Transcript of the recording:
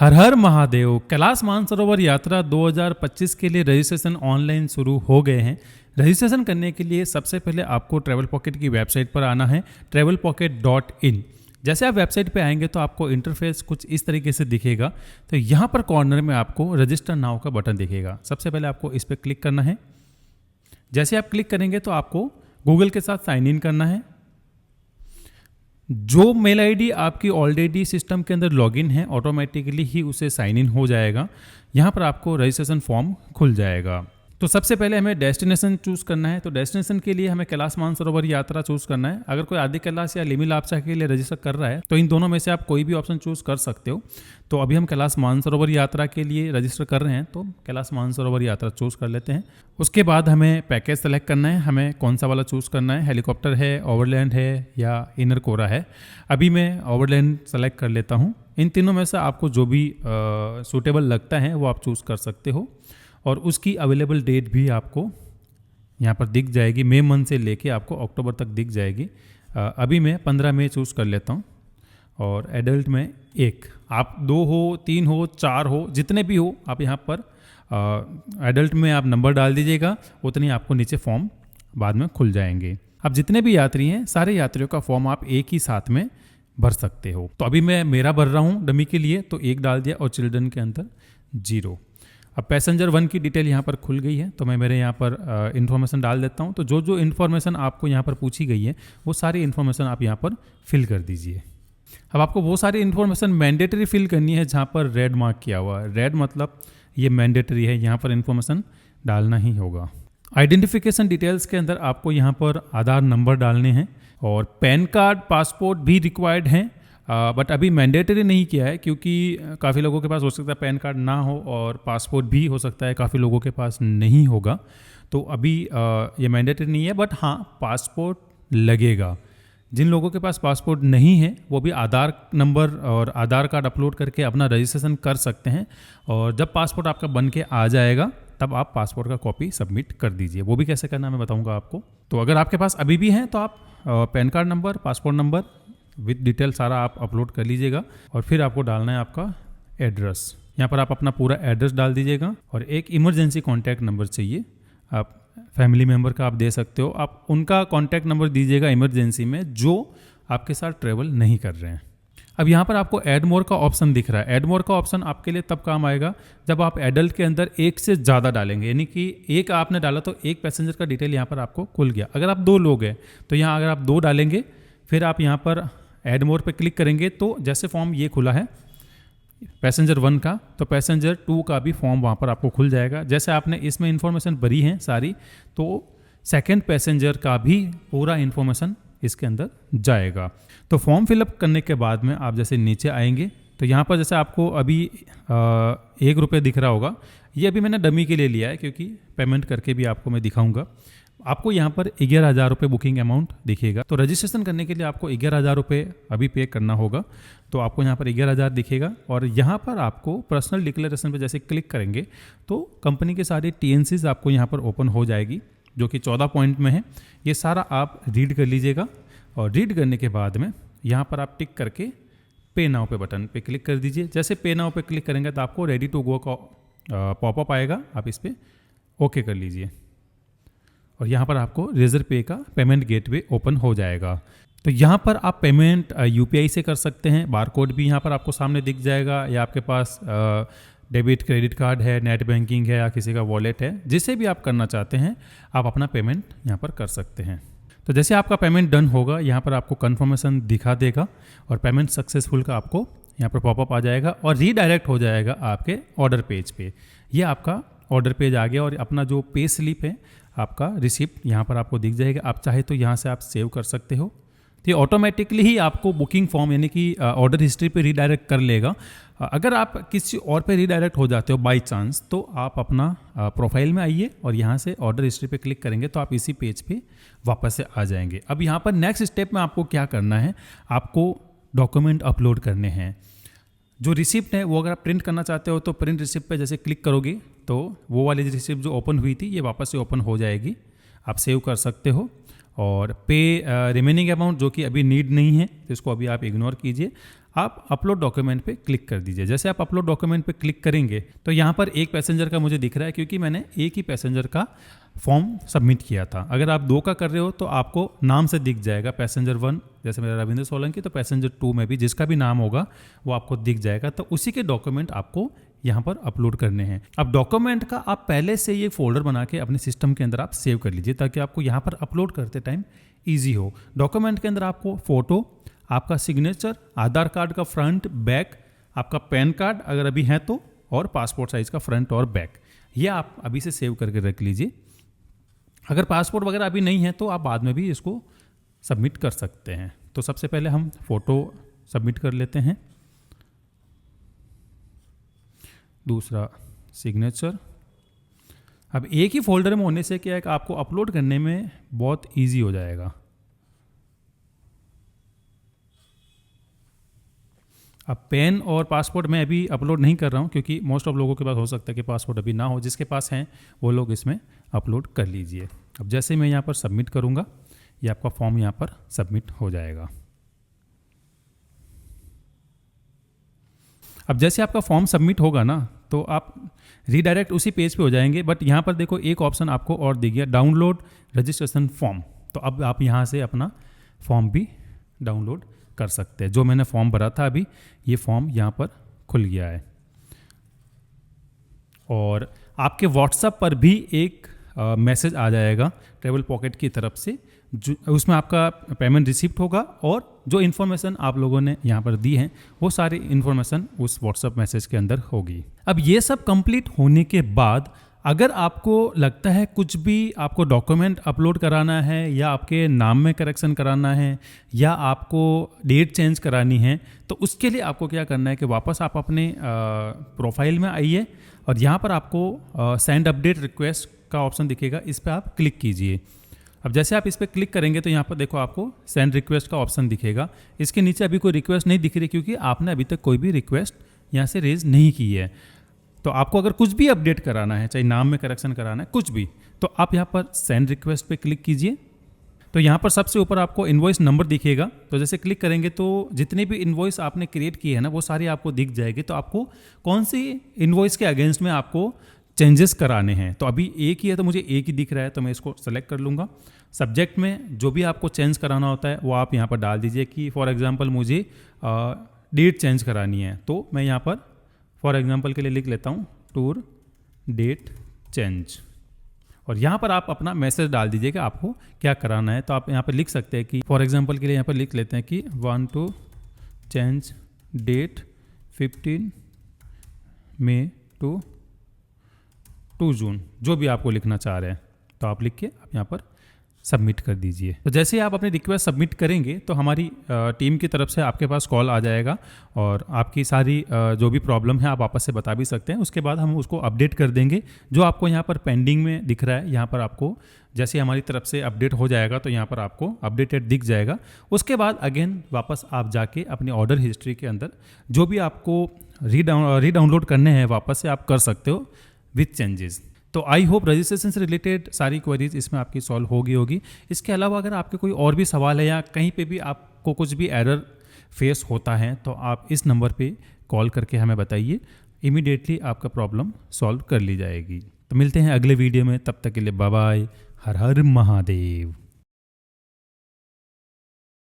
हर हर महादेव। कैलाश मानसरोवर यात्रा 2025 के लिए रजिस्ट्रेशन ऑनलाइन शुरू हो गए हैं। रजिस्ट्रेशन करने के लिए सबसे पहले आपको ट्रैवल पॉकेट की वेबसाइट पर आना है, travelpocket.in। जैसे आप वेबसाइट पे आएंगे तो आपको इंटरफेस कुछ इस तरीके से दिखेगा। तो यहाँ पर कॉर्नर में आपको रजिस्टर नाउ का बटन दिखेगा। सबसे पहले आपको इस पर क्लिक करना है। जैसे आप क्लिक करेंगे तो आपको गूगल के साथ साइन इन करना है। जो मेल आईडी आपकी ऑलरेडी सिस्टम के अंदर लॉगिन है, ऑटोमेटिकली ही उसे साइन इन हो जाएगा। यहाँ पर आपको रजिस्ट्रेशन फॉर्म खुल जाएगा। तो सबसे पहले हमें डेस्टिनेशन चूज़ करना है। तो डेस्टिनेशन के लिए हमें कैलाश मानसरोवर यात्रा चूज़ करना है। अगर कोई आदि कैलाश या लिमि लापसा के लिए रजिस्टर कर रहा है तो इन दोनों में से आप कोई भी ऑप्शन चूज़ कर सकते हो। तो अभी हम कैलाश मानसरोवर यात्रा के लिए रजिस्टर कर रहे हैं, तो कैलाश मानसरोवर यात्रा चूज़ कर लेते हैं। उसके बाद हमें पैकेज सेलेक्ट करना है, हमें कौन सा वाला चूज़ करना है, हेलीकॉप्टर है, ओवरलैंड है या इनर कोरा है। अभी मैं ओवरलैंड सेलेक्ट कर लेता हूँ। इन तीनों में से आपको जो भी सूटेबल लगता है वो आप चूज़ कर सकते हो और उसकी अवेलेबल डेट भी आपको यहाँ पर दिख जाएगी। मई मंथ से लेके आपको अक्टूबर तक दिख जाएगी। अभी मैं 15 मई चूज़ कर लेता हूँ और एडल्ट में 1। आप 2 हो, 3 हो, 4 हो, जितने भी हो आप यहाँ पर एडल्ट में आप नंबर डाल दीजिएगा, उतनी आपको नीचे फॉर्म बाद में खुल जाएंगे। अब जितने भी यात्री हैं सारे यात्रियों का फॉर्म आप एक ही साथ में भर सकते हो। तो अभी मैं मेरा भर रहा हूँ डमी के लिए, तो 1 डाल दिया और चिल्ड्रन के अंदर 0। अब पैसेंजर 1 की डिटेल यहाँ पर खुल गई है, तो मैं मेरे यहाँ पर इन्फॉर्मेशन डाल देता हूँ। तो जो जो इन्फॉर्मेशन आपको यहाँ पर पूछी गई है वो सारी इन्फॉर्मेशन आप यहाँ पर फिल कर दीजिए। अब आपको वो सारी इन्फॉर्मेशन मैंडेटरी फिल करनी है जहाँ पर रेड मार्क किया हुआ है। रेड मतलब ये मैंडेटरी है, यहाँ पर इन्फॉर्मेशन डालना ही होगा। आइडेंटिफिकेशन डिटेल्स के अंदर आपको यहाँ पर आधार नंबर डालने हैं और पैन कार्ड, पासपोर्ट भी रिक्वायर्ड हैं। बट अभी मैंडेटरी नहीं किया है क्योंकि काफ़ी लोगों के पास हो सकता है पैन कार्ड ना हो और पासपोर्ट भी हो सकता है काफ़ी लोगों के पास नहीं होगा। तो अभी ये मैंडेटरी नहीं है, बट हाँ पासपोर्ट लगेगा। जिन लोगों के पास पासपोर्ट नहीं है वो भी आधार नंबर और आधार कार्ड अपलोड करके अपना रजिस्ट्रेशन कर सकते हैं। और जब पासपोर्ट आपका बन के आ जाएगा तब आप पासपोर्ट का कॉपी सबमिट कर दीजिए। वो भी कैसे करना है मैं बताऊँगा आपको। तो अगर आपके पास अभी भी हैं तो आप pan card number, passport number with detail सारा आप अपलोड कर लीजिएगा और फिर आपको डालना है आपका एड्रेस। यहाँ पर आप अपना पूरा एड्रेस डाल दीजिएगा और एक इमरजेंसी कॉन्टैक्ट नंबर चाहिए। आप फैमिली मेम्बर का आप दे सकते हो, आप उनका कॉन्टैक्ट नंबर दीजिएगा इमरजेंसी में जो आपके साथ ट्रैवल नहीं कर रहे हैं। अब यहाँ पर आपको ऐड मोर का ऑप्शन दिख रहा है। ऐड मोर का ऑप्शन आपके लिए तब काम आएगा जब आप एडल्ट के अंदर 1 से ज़्यादा डालेंगे, यानी कि 1 आपने डाला तो 1 पैसेंजर का डिटेल यहाँ पर आपको खुल गया। अगर आप 2 लोग हैं तो यहाँ अगर आप 2 डालेंगे फिर आप यहाँ पर ऐड मोर पे क्लिक करेंगे तो जैसे फॉर्म ये खुला है पैसेंजर 1 का, तो पैसेंजर 2 का भी फॉर्म वहाँ पर आपको खुल जाएगा। जैसे आपने इसमें इन्फॉर्मेशन भरी है सारी, तो सेकंड पैसेंजर का भी पूरा इन्फॉर्मेशन इसके अंदर जाएगा। तो फॉर्म फिलअप करने के बाद में आप जैसे नीचे आएंगे तो यहाँ पर जैसे आपको अभी 1 रुपये दिख रहा होगा, ये अभी मैंने डमी के लिए लिया है क्योंकि पेमेंट करके भी आपको मैं दिखाऊंगा। आपको यहाँ पर 11,000 रुपये बुकिंग अमाउंट दिखेगा। तो रजिस्ट्रेशन करने के लिए आपको 11,000 रुपये अभी पे करना होगा। तो आपको यहाँ पर 11,000 दिखेगा और यहाँ पर आपको पर्सनल डिक्लेरेशन पे जैसे क्लिक करेंगे तो कंपनी के सारे TNCs आपको यहाँ पर ओपन हो जाएगी जो कि 14 पॉइंट में है। ये सारा आप रीड कर लीजिएगा और रीड करने के बाद में यहाँ पर आप टिक करके पे नाउ पे बटन पे क्लिक कर दीजिए। जैसे पे नाउ पे क्लिक करेंगे तो आपको रेडी टू गो का पॉपअप आएगा, आप इस पर ओके कर लीजिए और यहाँ पर आपको रेजर पे का पेमेंट गेटवे ओपन हो जाएगा। तो यहाँ पर आप पेमेंट UPI से कर सकते हैं। बारकोड भी यहाँ पर आपको सामने दिख जाएगा, या आपके पास डेबिट क्रेडिट कार्ड है, नेट बैंकिंग है या किसी का वॉलेट है, जिसे भी आप करना चाहते हैं आप अपना पेमेंट यहाँ पर कर सकते हैं। तो जैसे आपका पेमेंट डन होगा यहाँ पर आपको कन्फर्मेशन दिखा देगा और पेमेंट सक्सेसफुल का आपको यहाँ पर पॉपअप आ जाएगा और रीडायरेक्ट हो जाएगा आपके ऑर्डर पेज पे। ये आपका ऑर्डर पेज आ गया और अपना जो पे स्लिप है आपका रिसिप्ट यहाँ पर आपको दिख जाएगा। आप चाहे तो यहाँ से आप सेव कर सकते हो। तो ये ऑटोमेटिकली ही आपको बुकिंग फॉर्म यानी कि ऑर्डर हिस्ट्री पे रीडायरेक्ट कर लेगा। अगर आप किसी और पे रीडायरेक्ट हो जाते हो बाय चांस, तो आप अपना प्रोफाइल में आइए और यहाँ से ऑर्डर हिस्ट्री पे क्लिक करेंगे तो आप इसी पेज पे वापस से आ जाएंगे। अब यहाँ पर नेक्स्ट स्टेप में आपको क्या करना है, आपको डॉक्यूमेंट अपलोड करने हैं। जो रिसिप्ट है वो अगर आप प्रिंट करना चाहते हो तो प्रिंट रिसिप्ट पे जैसे क्लिक करोगे तो वो वाली रिसिप्ट जो ओपन हुई थी ये वापस से ओपन हो जाएगी, आप सेव कर सकते हो। और पे रिमेनिंग अमाउंट जो कि अभी नीड नहीं है तो इसको अभी आप इग्नोर कीजिए। आप अपलोड डॉक्यूमेंट पे क्लिक कर दीजिए। जैसे आप अपलोड डॉक्यूमेंट पे क्लिक करेंगे तो यहाँ पर एक पैसेंजर का मुझे दिख रहा है, क्योंकि मैंने एक ही पैसेंजर का फॉर्म सबमिट किया था। अगर आप 2 का कर रहे हो तो आपको नाम से दिख जाएगा, पैसेंजर 1 जैसे मेरा रविंद्र सोलंकी, तो पैसेंजर 2 में भी जिसका भी नाम होगा वो आपको दिख जाएगा। तो उसी के डॉक्यूमेंट आपको यहाँ पर अपलोड करने हैं। अब डॉक्यूमेंट का आप पहले से ये फोल्डर बना के अपने सिस्टम के अंदर आप सेव कर लीजिए, ताकि आपको यहाँ पर अपलोड करते टाइम ईजी हो। डॉक्यूमेंट के अंदर आपको फोटो, आपका सिग्नेचर, आधार कार्ड का फ्रंट बैक, आपका पैन कार्ड अगर अभी है तो, और पासपोर्ट साइज का फ्रंट और बैक, ये आप अभी से सेव करके रख लीजिए। अगर पासपोर्ट वगैरह अभी नहीं है तो आप बाद में भी इसको सबमिट कर सकते हैं। तो सबसे पहले हम फोटो सबमिट कर लेते हैं, दूसरा सिग्नेचर। अब एक ही फोल्डर में होने से क्या है कि आपको अपलोड करने में बहुत इजी हो जाएगा। अब पेन और पासपोर्ट मैं अभी अपलोड नहीं कर रहा हूँ, क्योंकि मोस्ट ऑफ लोगों के पास हो सकता है कि पासपोर्ट अभी ना हो। जिसके पास हैं वो लोग इसमें अपलोड कर लीजिए। अब जैसे मैं यहाँ पर सबमिट करूँगा, ये आपका फॉर्म यहाँ पर सबमिट हो जाएगा। अब जैसे आपका फॉर्म सबमिट होगा ना, तो आप रीडायरेक्ट उसी पेज पे हो जाएंगे। बट यहाँ पर देखो एक ऑप्शन आपको और दिख गया, डाउनलोड रजिस्ट्रेशन फॉर्म। तो अब आप यहाँ से अपना फॉर्म भी डाउनलोड कर सकते हैं। जो मैंने फॉर्म भरा था अभी, ये फॉर्म यहाँ पर खुल गया है। और आपके व्हाट्सएप पर भी एक मैसेज आ जाएगा ट्रैवल पॉकेट की तरफ से, उसमें आपका पेमेंट रिसिप्ट होगा, और जो इन्फॉर्मेशन आप लोगों ने यहाँ पर दी है वो सारी इन्फॉर्मेशन उस व्हाट्सएप मैसेज के अंदर होगी। अब ये सब कंप्लीट होने के बाद अगर आपको लगता है कुछ भी आपको डॉक्यूमेंट अपलोड कराना है, या आपके नाम में करेक्शन कराना है, या आपको डेट चेंज करानी है, तो उसके लिए आपको क्या करना है कि वापस आप अपने प्रोफाइल में आइए, और यहाँ पर आपको सेंड अपडेट रिक्वेस्ट का ऑप्शन दिखेगा, इस पर आप क्लिक कीजिए। अब जैसे आप इस पर क्लिक करेंगे तो यहाँ पर देखो आपको सेंड रिक्वेस्ट का ऑप्शन दिखेगा। इसके नीचे अभी कोई रिक्वेस्ट नहीं दिख रही, क्योंकि आपने अभी तक कोई भी रिक्वेस्ट यहाँ से रेज नहीं की है। तो आपको अगर कुछ भी अपडेट कराना है, चाहे नाम में करेक्शन कराना है, कुछ भी, तो आप यहाँ पर सेंड रिक्वेस्ट पे क्लिक कीजिए। तो यहाँ पर सबसे ऊपर आपको इनवॉइस नंबर दिखेगा। तो जैसे क्लिक करेंगे तो जितने भी इनवॉइस आपने क्रिएट किए हैं ना, वो सारी आपको दिख जाएगी। तो आपको कौन सी इनवॉइस के अगेंस्ट में आपको चेंजेस कराने हैं। तो अभी एक ही है, तो मुझे एक ही दिख रहा है, तो मैं इसको सेलेक्ट कर लूँगा। सब्जेक्ट में जो भी आपको चेंज कराना होता है वो आप यहाँ पर डाल दीजिए, कि फॉर एग्जांपल मुझे डेट चेंज करानी है, तो मैं यहाँ पर फॉर एग्जांपल के लिए लिख लेता हूँ टूर डेट चेंज, और यहाँ पर आप अपना मैसेज डाल दीजिए कि आपको क्या कराना है। तो आप यहाँ पर लिख सकते हैं कि फॉर एग्जांपल के लिए यहाँ पर लिख लेते हैं कि 1 to change date 15 May to 2 June, जो भी आपको लिखना चाह रहे हैं, तो आप लिख के आप यहाँ पर सबमिट कर दीजिए। तो जैसे ही आप अपनी रिक्वेस्ट सबमिट करेंगे तो हमारी टीम की तरफ से आपके पास कॉल आ जाएगा, और आपकी सारी जो भी प्रॉब्लम है आप वापस से बता भी सकते हैं। उसके बाद हम उसको अपडेट कर देंगे। जो आपको यहाँ पर पेंडिंग में दिख रहा है, यहाँ पर आपको जैसे हमारी तरफ से अपडेट हो जाएगा तो यहाँ पर आपको अपडेटेड दिख जाएगा। उसके बाद अगेन वापस आप जाके अपनी ऑर्डर हिस्ट्री के अंदर जो भी आपको रीडाउनलोड करने हैं वापस से आप कर सकते हो विथ चेंजेस। तो आई होप रजिस्ट्रेशन से रिलेटेड सारी क्वेरीज इसमें आपकी सॉल्व होगी। इसके अलावा अगर आपके कोई और भी सवाल है, या कहीं पे भी आपको कुछ भी एरर फेस होता है, तो आप इस नंबर पे कॉल करके हमें बताइए, इमीडिएटली आपका प्रॉब्लम सॉल्व कर ली जाएगी। तो मिलते हैं अगले वीडियो में, तब तक के लिए बाय बाय, हर हर महादेव।